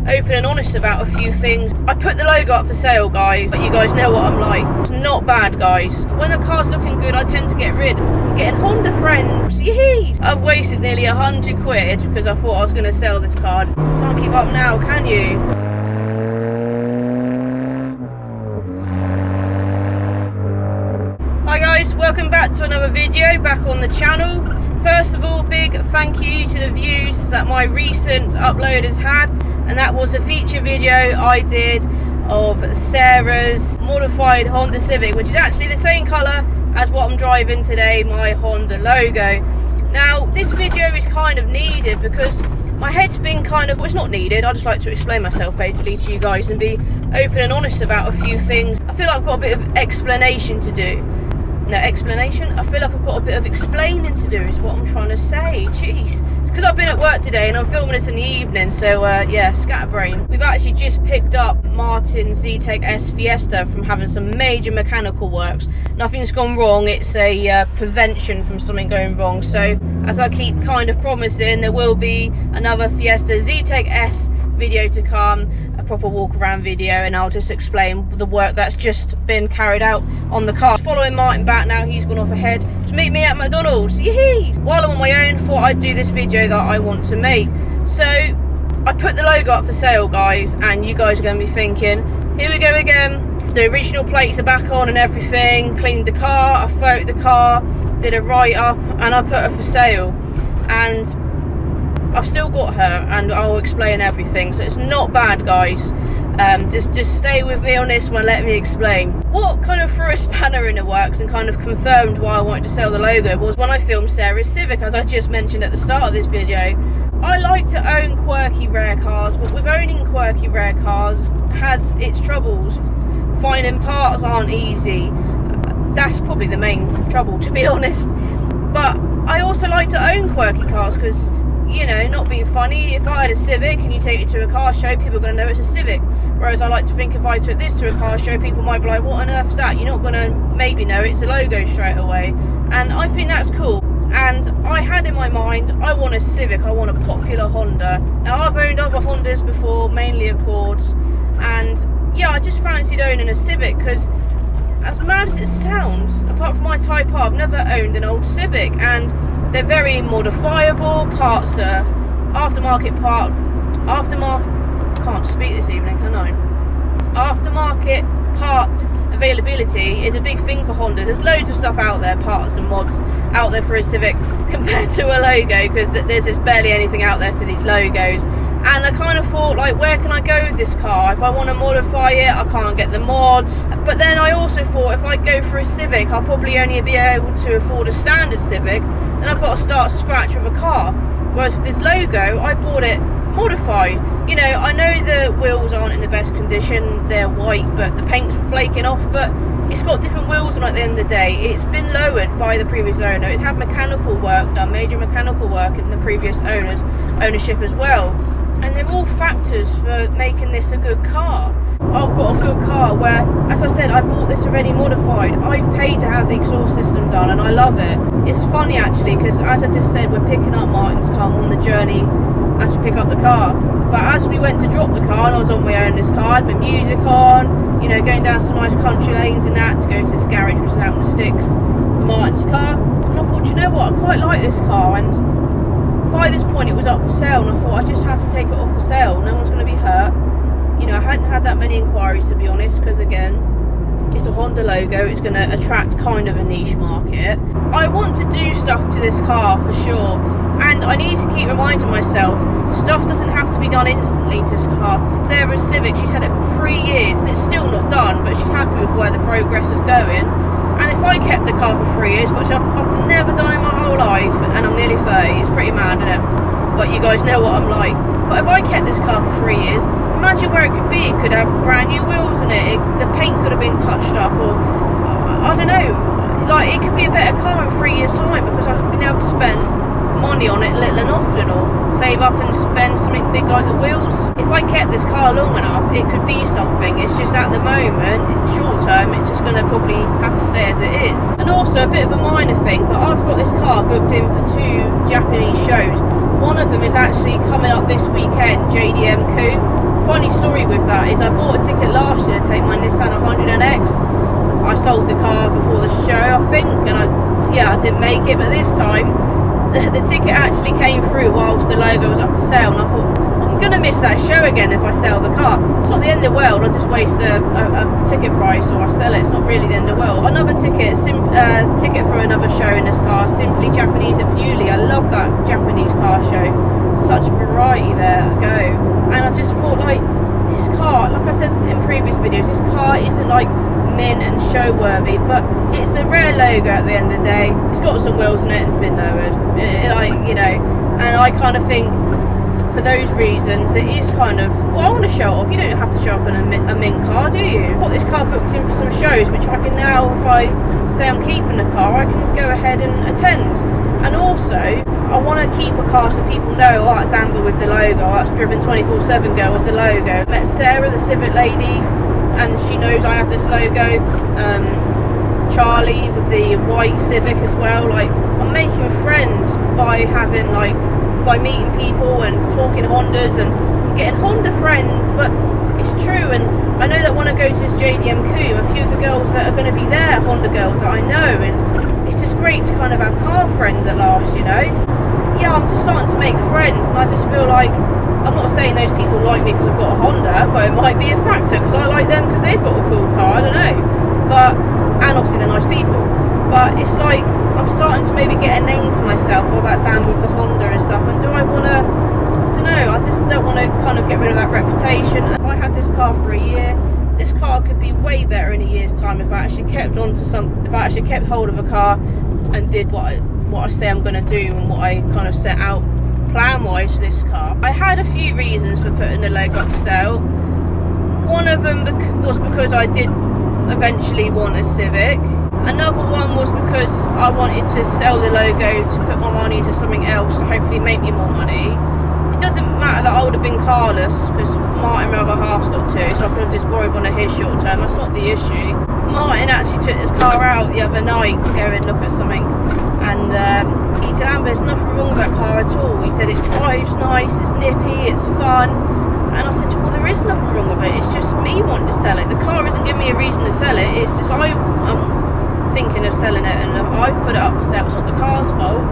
open and honest about a few things. I put the logo up for sale, guys, but you guys know what I'm like. It's not bad, guys. When the car's looking good, I tend to get rid. I'm getting Honda friends. Yee! I've wasted nearly 100 quid because I thought I was going to sell this car. Can't keep up now, can you? Hi guys, welcome back to another video back on the channel. First of all, big thank you to the views that my recent upload has had, and that was a feature video I did of Sarah's modified Honda Civic, which is actually the same colour as what I'm driving today, my Honda logo. Now this video is kind of needed because my head's been kind of, well, it's not needed, I just like to explain myself basically to you guys and be open and honest about a few things. I feel like I've got a bit of explanation to do. No, explanation? I feel like I've got a bit of explaining to do is what I'm trying to say. Jeez. It's because I've been at work today and I'm filming this in the evening, so yeah, scatterbrain. We've actually just picked up Martin Zetec S Fiesta from having some major mechanical works. Nothing's gone wrong, it's a prevention from something going wrong. So, as I keep kind of promising, there will be another Fiesta Zetec S video to come, a proper walk around video, and I'll just explain the work that's just been carried out on the car. Following Martin back now, he's gone off ahead to meet me at McDonald's. Yee! While I'm on my own, thought I'd do this video that I want to make. So I put the logo up for sale, guys, and you guys are going to be thinking, here we go again. The original plates are back on and everything. Cleaned the car, I photoed the car, did a write-up, and I put her for sale. And I've still got her, and I'll explain everything, so it's not bad, guys. Just stay with me on this one, let me explain. What kind of threw a spanner in the works and kind of confirmed why I wanted to sell the logo was when I filmed Sarah's Civic, as I just mentioned at the start of this video. I like to own quirky rare cars, but with owning quirky rare cars has its troubles. Finding parts aren't easy. That's probably the main trouble, to be honest. But I also like to own quirky cars because, you know, not being funny, if I had a Civic and you take it to a car show, people are going to know it's a Civic. Whereas I like to think if I took this to a car show, people might be like, what on earth's that? You're not going to maybe know it's a logo straight away. And I think that's cool. And I had in my mind, I want a Civic, I want a popular Honda. Now I've owned other Hondas before, mainly Accords. And yeah, I just fancied owning a Civic because, as mad as it sounds, apart from my Type R, I've never owned an old Civic. And they're very modifiable, parts are aftermarket, can't speak this evening, can I? Aftermarket part availability is a big thing for Honda. There's loads of stuff out there, parts and mods out there for a Civic compared to a logo, because there's just barely anything out there for these logos. And I kind of thought, like, where can I go with this car? If I want to modify it, I can't get the mods. But then I also thought, if I go for a Civic, I'll probably only be able to afford a standard Civic. Then I've got to start scratch with a car. Whereas with this logo, I bought it modified. You know, I know the wheels aren't in the best condition, they're white, but the paint's flaking off, but it's got different wheels on at the end of the day. It's been lowered by the previous owner. It's had mechanical work done, major mechanical work in the previous owner's ownership as well. And they're all factors for making this a good car. I've got a good car where, as I said, I bought this already modified. I've paid to have the exhaust system done and I love it. It's funny actually, because as I just said, we're picking up Martin's car, I'm on the journey as we pick up the car. But as we went to drop the car and I was on my own in this car, I had my music on, you know, going down some nice country lanes and that to go to this garage which is out in the sticks for Martin's car. And I thought, you know what, I quite like this car, and by this point it was up for sale, and I thought I just have to take it off for sale, no one's going to be hurt. You know, I hadn't had that many inquiries, to be honest, because again, it's a Honda logo, it's going to attract kind of a niche market. I want to do stuff to this car for sure, and I need to keep reminding myself, stuff doesn't have to be done instantly to this car. Sarah's Civic, she's had it for 3 years and it's still not done, but she's happy with where the progress is going. And if I kept the car for 3 years, which I've never done in my whole life, and I'm nearly 30, it's pretty mad, isn't it? But you guys know what I'm like. But if I kept this car for 3 years, imagine where it could be. It could have brand new wheels in it, the paint could have been touched up, or I don't know, like it could be a better car in 3 years time because I've been able to spend money on it little and often, or save up and spend something big like the wheels. If I kept this car long enough, it could be something. It's just at the moment, short term, it's just going to probably have to stay as it is. And also a bit of a minor thing, but I've got this car booked in for 2 Japanese shows. One of them is actually coming up this weekend, JDM Coupe, funny story with that is I bought a ticket last year to take my Nissan 100NX. I sold the car before the show, I think, and I didn't make it, but this time the ticket actually came through whilst the logo was up for sale, and I thought, I'm going to miss that show again if I sell the car. It's not the end of the world, I just waste a ticket price or I sell it, it's not really the end of the world. Another ticket, ticket for another show in this car, Simply Japanese at Bewley. I love that Japanese car show, such variety there, go. And I just thought, like, this car, like I said in previous videos, this car isn't like mint and show worthy, but it's a rare logo at the end of the day. It's got some wheels in it and it's been lowered, and I kind of think for those reasons it is kind of, well, I want to show off. You don't have to show off a mint car, do you? I've got this car booked in for some shows which I can now, if I say I'm keeping the car, I can go ahead and attend. And also I want to keep a car so people know, oh, that's Amber with the logo, oh, that's Driven 24/7 girl with the logo. Met Sarah, the Civic lady, and she knows I have this logo. Charlie with the white Civic as well. Like, I'm making friends by having, like, by meeting people and talking Hondas and getting Honda friends. But it's true, and I know that when I go to this JDM Coom, a few of the girls that are going to be there, Honda girls that I know, and it's just great to kind of have car friends at last, you know. Yeah, I'm just starting to make friends, and I just feel like, I'm not saying those people like me because I've got a Honda, but it might be a factor because I like them because they've got a cool car, I don't know. But, and obviously they're nice people. But it's like, I'm starting to maybe get a name for myself, or that's Amber with the Honda and stuff, and do I want to, I don't know, I just don't want to kind of get rid of that reputation. If I had this car for a year, this car could be way better in a year's time if I actually kept on to if I actually kept hold of a car and did what I say I'm going to do and what I kind of set out plan-wise for this car. I had a few reasons for putting the logo up for sale. One of them was because I did eventually want a Civic. Another one was because I wanted to sell the logo to put my money into something else to hopefully make me more money. It doesn't matter that I would have been carless because Martin, my other half's got two, so I could have just borrowed one of his short term. That's not the issue. Martin actually took his car out the other night to go and look at something, and he said, Amber, there's nothing wrong with that car at all. He said it drives nice, it's nippy, it's fun. And I said, well, there is nothing wrong with it, it's just me wanting to sell it. The car isn't giving me a reason to sell it, it's just I'm thinking of selling it, and I've put it up for sale. It's not the car's fault.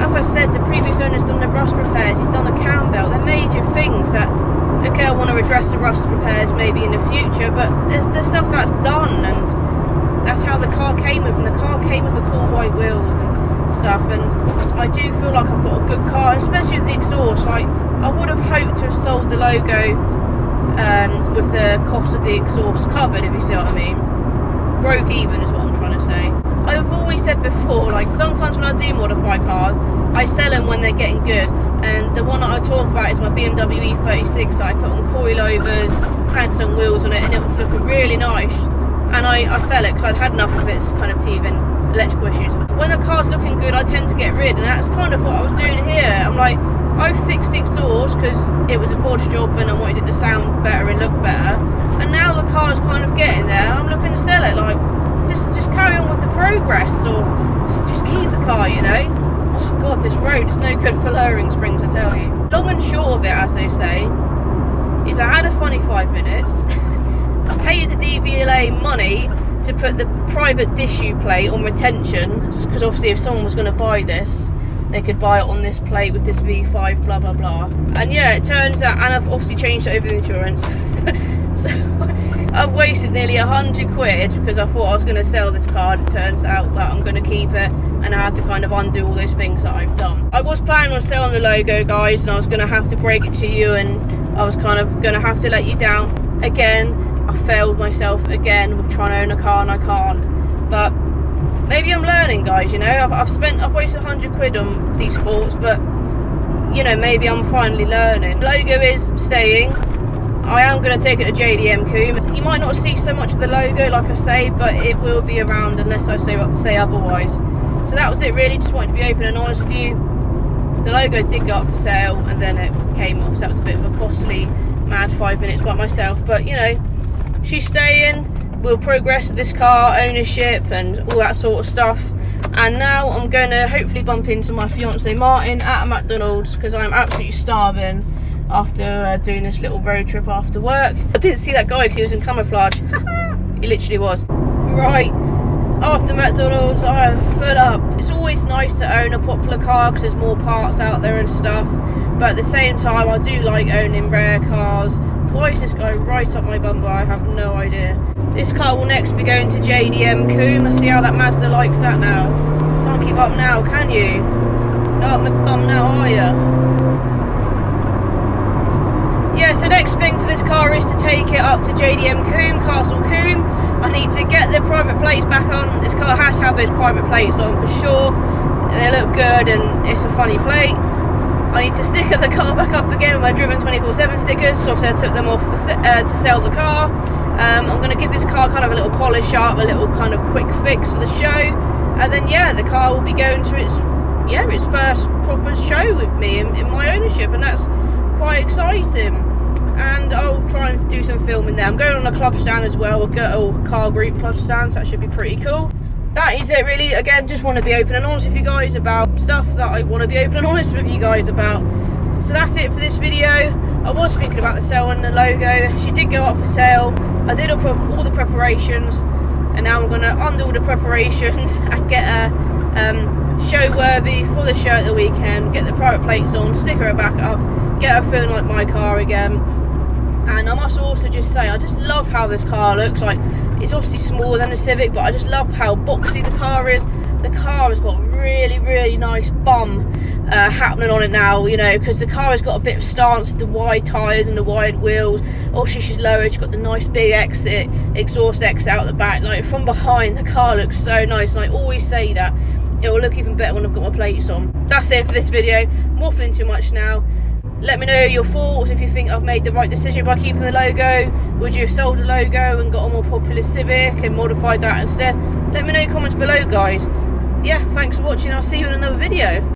As I said, the previous owner's done the rust repairs, he's done a cam belt. They're major things that, okay, I want to address the rust repairs maybe in the future, but there's stuff that's done, and that's how the car came with, and the car came with the cool white wheels and stuff. And I do feel like I've got a good car, especially with the exhaust. Like, I would have hoped to have sold the logo with the cost of the exhaust covered, if you see what I mean. Broke even is what I'm trying to say. I've always said before, like, sometimes when I do modify cars, I sell them when they're getting good. And the one that I talk about is my BMW E36 that I put on coilovers, had some wheels on it, and it was looking really nice. And I sell it because I'd had enough of its kind of teething electrical issues. When a car's looking good, I tend to get rid, and that's kind of what I was doing here. I'm like, I fixed the exhaust because it was a Porsche job and I wanted it to sound better and look better. And now the car's kind of getting there, and I'm looking to sell it. Like, just carry on with the progress, or just keep the car, you know. Oh god, this road is no good for lowering springs, I tell you. Long and short of it, as they say, is I had a funny 5 minutes. I paid the DVLA money to put the private issue plate on retention, because obviously if someone was going to buy this, they could buy it on this plate with this V5 blah blah blah. And yeah, it turns out, and I've obviously changed it over the insurance. So I've wasted nearly 100 quid because I thought I was going to sell this car. It turns out that I'm going to keep it, and I had to kind of undo all those things that I've done. I was planning on selling the logo, guys, and I was going to have to break it to you, and I was kind of going to have to let you down again. I failed myself again with trying to own a car, and I can't. But maybe I'm learning, guys, you know. I've wasted 100 quid on these thoughts, but you know, maybe I'm finally learning. The logo is staying. I am going to take it to JDM Coom. You might not see so much of the logo, like I say, but it will be around unless I say otherwise. So that was it really, just wanted to be open and honest with you. The logo did go up for sale and then it came off, so that was a bit of a costly, mad 5 minutes by myself. But you know, she's staying, we'll progress with this car, ownership and all that sort of stuff. And now I'm going to hopefully bump into my fiance Martin at a McDonald's because I'm absolutely starving. after doing this little road trip after work. I didn't see that guy because he was in camouflage. He literally was. Right, after McDonald's, I am full up. It's always nice to own a popular car because there's more parts out there and stuff, but at the same time I do like owning rare cars. Why is this guy right up my bum? I have no idea. This car will next be going to JDM Coombe. Let's see how that Mazda likes that now. Can't keep up now, can you? Not up my bum now, are ya? Yeah, so next thing for this car is to take it up to JDM Coombe, Castle Coombe. I need to get the private plates back on. This car has to have those private plates on for sure. They look good and it's a funny plate. I need to sticker the car back up again with my Driven 24/7 stickers, so obviously I took them off to sell the car. I'm going to give this car kind of a little polish up, a little kind of quick fix for the show, and then yeah, the car will be going to its first proper show with me in my ownership, and that's quite exciting. And I'll try and do some filming there. I'm going on a club stand as well, a car group club stand, so that should be pretty cool. That is it really. Again, just want to be open and honest with you guys about stuff that I want to be open and honest with you guys about. So that's it for this video. I was thinking about the sale and the logo. She did go up for sale. I did all the preparations, and now I'm going to undo all the preparations and get a show worthy for the show at the weekend, get the private plates on, sticker it back up, get her feeling like my car again. And I must also just say, I just love how this car looks. Like, it's obviously smaller than the Civic, but I just love how boxy the car is. The car has got a really, really nice bum happening on it now, you know, because the car has got a bit of stance with the wide tyres and the wide wheels. Also, she's lowered, she's got the nice big exhaust exit out the back. Like, from behind, the car looks so nice, and I always say that. It will look even better when I've got my plates on. That's it for this video. I'm waffling too much now. Let me know your thoughts, if you think I've made the right decision by keeping the logo. Would you have sold the logo and got a more popular Civic and modified that instead? Let me know in the comments below, guys. Yeah, thanks for watching. I'll see you in another video.